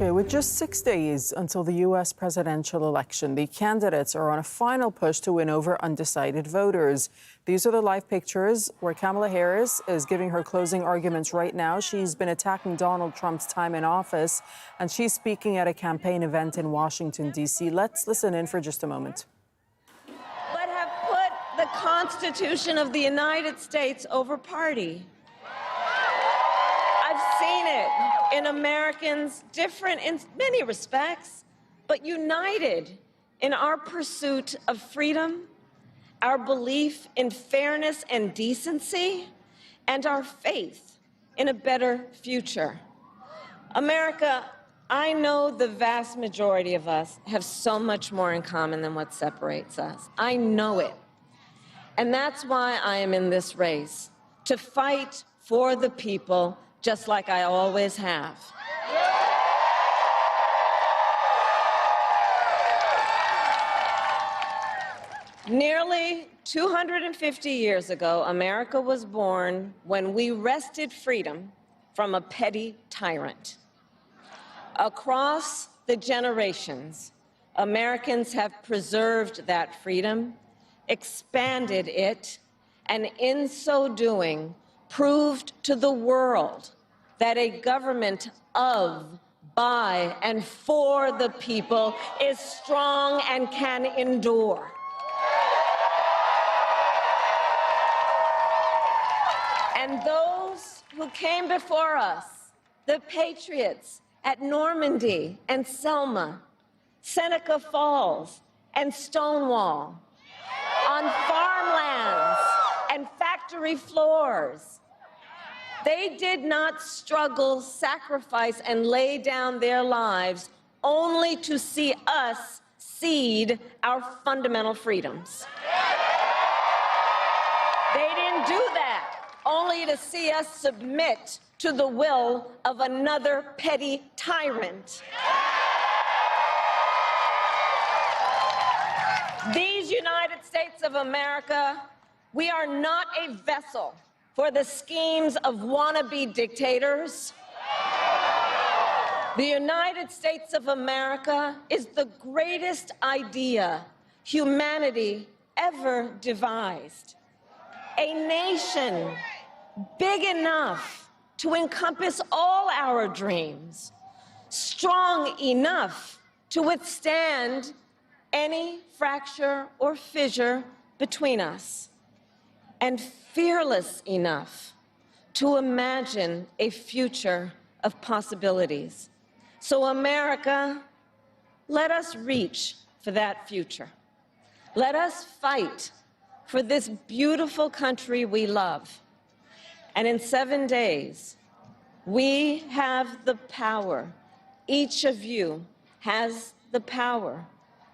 Okay, with just 6 days until the U.S. presidential election, the candidates are on a final push to win over undecided voters. These are the live pictures where Kamala Harris is giving her closing arguments right now. She's been attacking Donald Trump's time in office, and she's speaking at a campaign event in Washington, D.C. Let's listen in for just a moment. But have put the Constitution of the United States over party. I've seen it in Americans, different in many respects, but united in our pursuit of freedom, our belief in fairness and decency, and our faith in a better future. America, I know the vast majority of us have so much more in common than what separates us. I know it. And that's why I am in this race, to fight for the people, just like I always have. Nearly 250 years ago, America was born when we wrested freedom from a petty tyrant. Across the generations, Americans have preserved that freedom, expanded it, and in so doing, proved to the world that a government of, by, and for the people is strong and can endure. And those who came before us, the patriots at Normandy and Selma, Seneca Falls and Stonewall, on farmlands and factory floors, they did not struggle, sacrifice, and lay down their lives only to see us cede our fundamental freedoms. They didn't do that only to see us submit to the will of another petty tyrant. These United States of America, we are not a vessel for the schemes of wannabe dictators. The United States of America is the greatest idea humanity ever devised. A nation big enough to encompass all our dreams, strong enough to withstand any fracture or fissure between us, and fearless enough to imagine a future of possibilities. So, America, let us reach for that future. Let us fight for this beautiful country we love. And in 7 days, we have the power, each of you has the power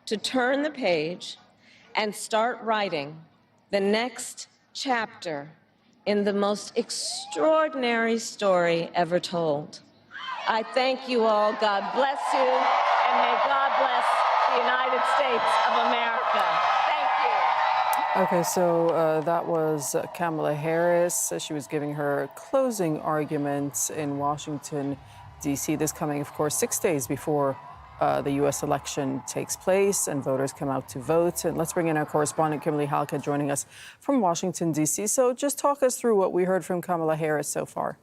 to turn the page and start writing the next chapter in the most extraordinary story ever told. I thank you all. God bless you, and may God bless the United States of America. Thank you. Okay, so that was Kamala Harris. She was giving her closing arguments in Washington, D.C. This coming, of course, 6 days before the U.S. election takes place and voters come out to vote. And let's bring in our correspondent, Kimberly Halkett, joining us from Washington, D.C. So just talk us through what we heard from Kamala Harris so far.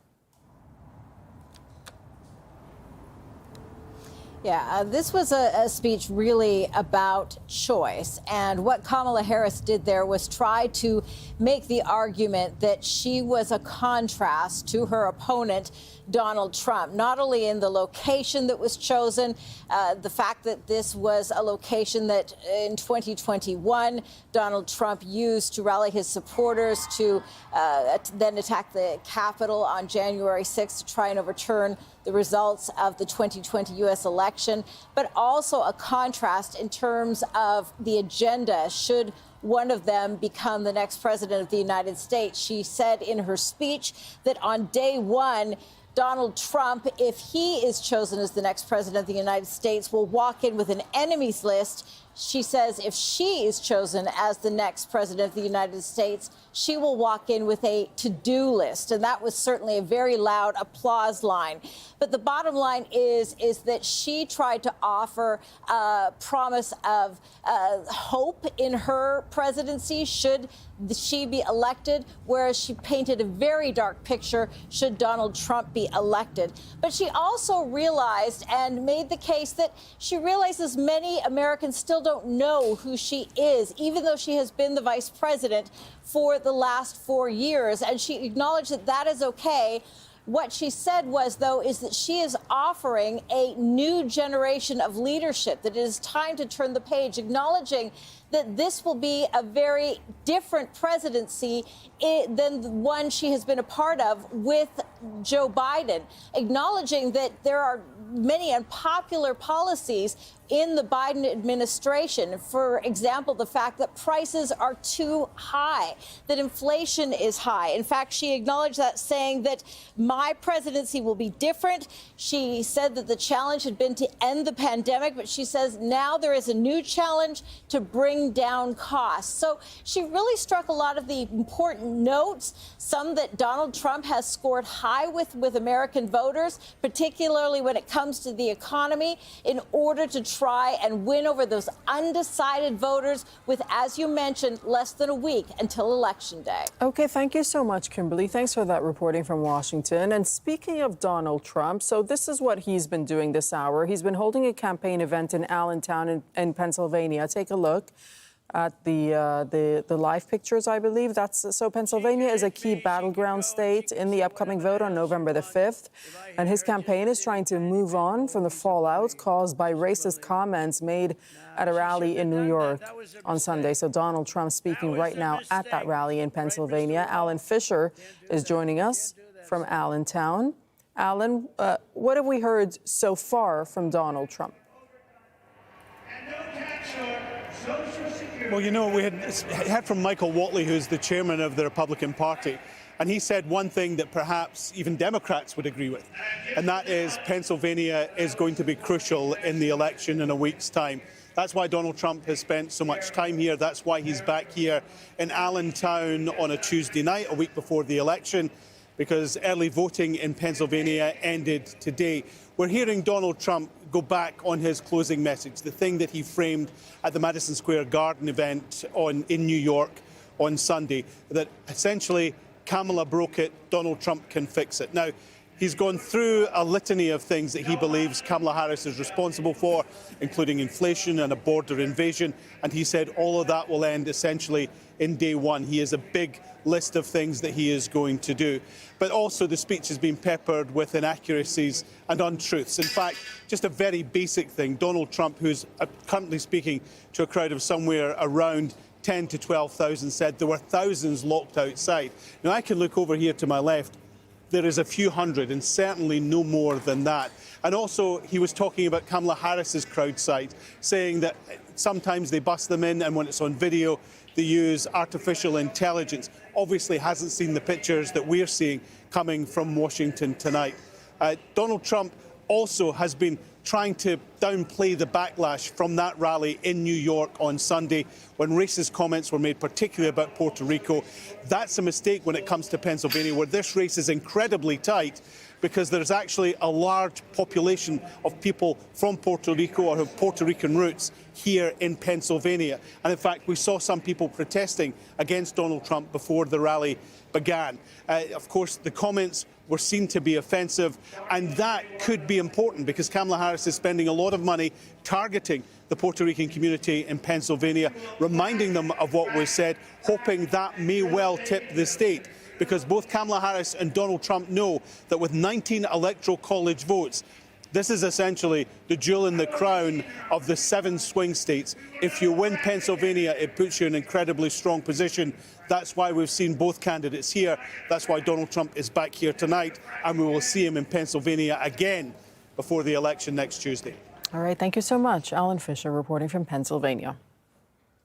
Yeah, this was a speech really about choice. And what Kamala Harris did there was try to make the argument that she was a contrast to her opponent, Donald Trump, not only in the location that was chosen, the fact that this was a location that in 2021, Donald Trump used to rally his supporters to then attack the Capitol on January 6th to try and overturn the results of the 2020 U.S. election, but also a contrast in terms of the agenda should one of them become the next president of the United States. She said in her speech that on day one, Donald Trump, if he is chosen as the next president of the United States, will walk in with an enemies list. She says if she is chosen as the next president of the United States, she will walk in with a to-do list. And that was certainly a very loud applause line. But the bottom line is that she tried to offer a promise of hope in her presidency should she be elected, whereas she painted a very dark picture should Donald Trump be elected. But she also realized and made the case that she realizes many Americans still don't know who she is, even though she has been the vice president for the last 4 years. And she acknowledged that that is okay. What she said was, though, is that she is offering a new generation of leadership, that it is time to turn the page, acknowledging that this will be a very different presidency than the one she has been a part of with Joe Biden, acknowledging that there are many unpopular policies in the Biden administration. For example, the fact that prices are too high, that inflation is high. In fact, she acknowledged that, saying that my presidency will be different. She said that the challenge had been to end the pandemic, but she says now there is a new challenge to bring down costs. So she really struck a lot of the important notes, some that Donald Trump has scored high with American voters, particularly when it comes to the economy, in order to try and win over those undecided voters with, as you mentioned, less than a week until Election Day. Okay, thank you so much, Kimberly. Thanks for that reporting from Washington. And speaking of Donald Trump, so this is what he's been doing this hour. He's been holding a campaign event in Allentown in Pennsylvania. Take a look at the live pictures, I believe. So Pennsylvania is a key battleground state in the upcoming vote on November the 5th. And his campaign is trying to move on from the fallout caused by racist comments made at a rally in New York on Sunday. So Donald Trump speaking right now at that rally in Pennsylvania. Alan Fisher is joining us from Allentown. Alan, what have we heard so far from Donald Trump? Well, you know, we had heard from Michael Whatley, who's the chairman of the Republican Party, and he said one thing that perhaps even Democrats would agree with, and that is Pennsylvania is going to be crucial in the election in a week's time. That's why Donald Trump has spent so much time here. That's why he's back here in Allentown on a Tuesday night, a week before the election, because early voting in Pennsylvania ended today. We're hearing Donald Trump go back on his closing message, the thing that he framed at the Madison Square Garden event in New York on Sunday, that essentially Kamala broke it, Donald Trump can fix it. Now, he's gone through a litany of things that he believes Kamala Harris is responsible for, including inflation and a border invasion, and he said all of that will end essentially in day one. He has a big list of things that he is going to do. But also the speech has been peppered with inaccuracies and untruths. In fact, just a very basic thing, Donald Trump, who's currently speaking to a crowd of somewhere around 10 to 12,000, said there were thousands locked outside. Now, I can look over here to my left. There is a few hundred, and certainly no more than that. And also, he was talking about Kamala Harris's crowd size, saying that sometimes they bust them in, and when it's on video, they use artificial intelligence. Obviously hasn't seen the pictures that we're seeing coming from Washington tonight. Donald Trump also has been trying to downplay the backlash from that rally in New York on Sunday when racist comments were made, particularly about Puerto Rico. That's a mistake when it comes to Pennsylvania, where this race is incredibly tight, because there's actually a large population of people from Puerto Rico or have Puerto Rican roots here in Pennsylvania. And in fact, we saw some people protesting against Donald Trump before the rally began. Of course, the comments were seen to be offensive, and that could be important because Kamala Harris is spending a lot of money targeting the Puerto Rican community in Pennsylvania, reminding them of what was said, hoping that may well tip the state. Because both Kamala Harris and Donald Trump know that with 19 electoral college votes, this is essentially the jewel in the crown of the 7 swing states. If you win Pennsylvania, it puts you in an incredibly strong position. That's why we've seen both candidates here. That's why Donald Trump is back here tonight, and we will see him in Pennsylvania again before the election next Tuesday. All right, thank you so much. Alan Fisher reporting from Pennsylvania.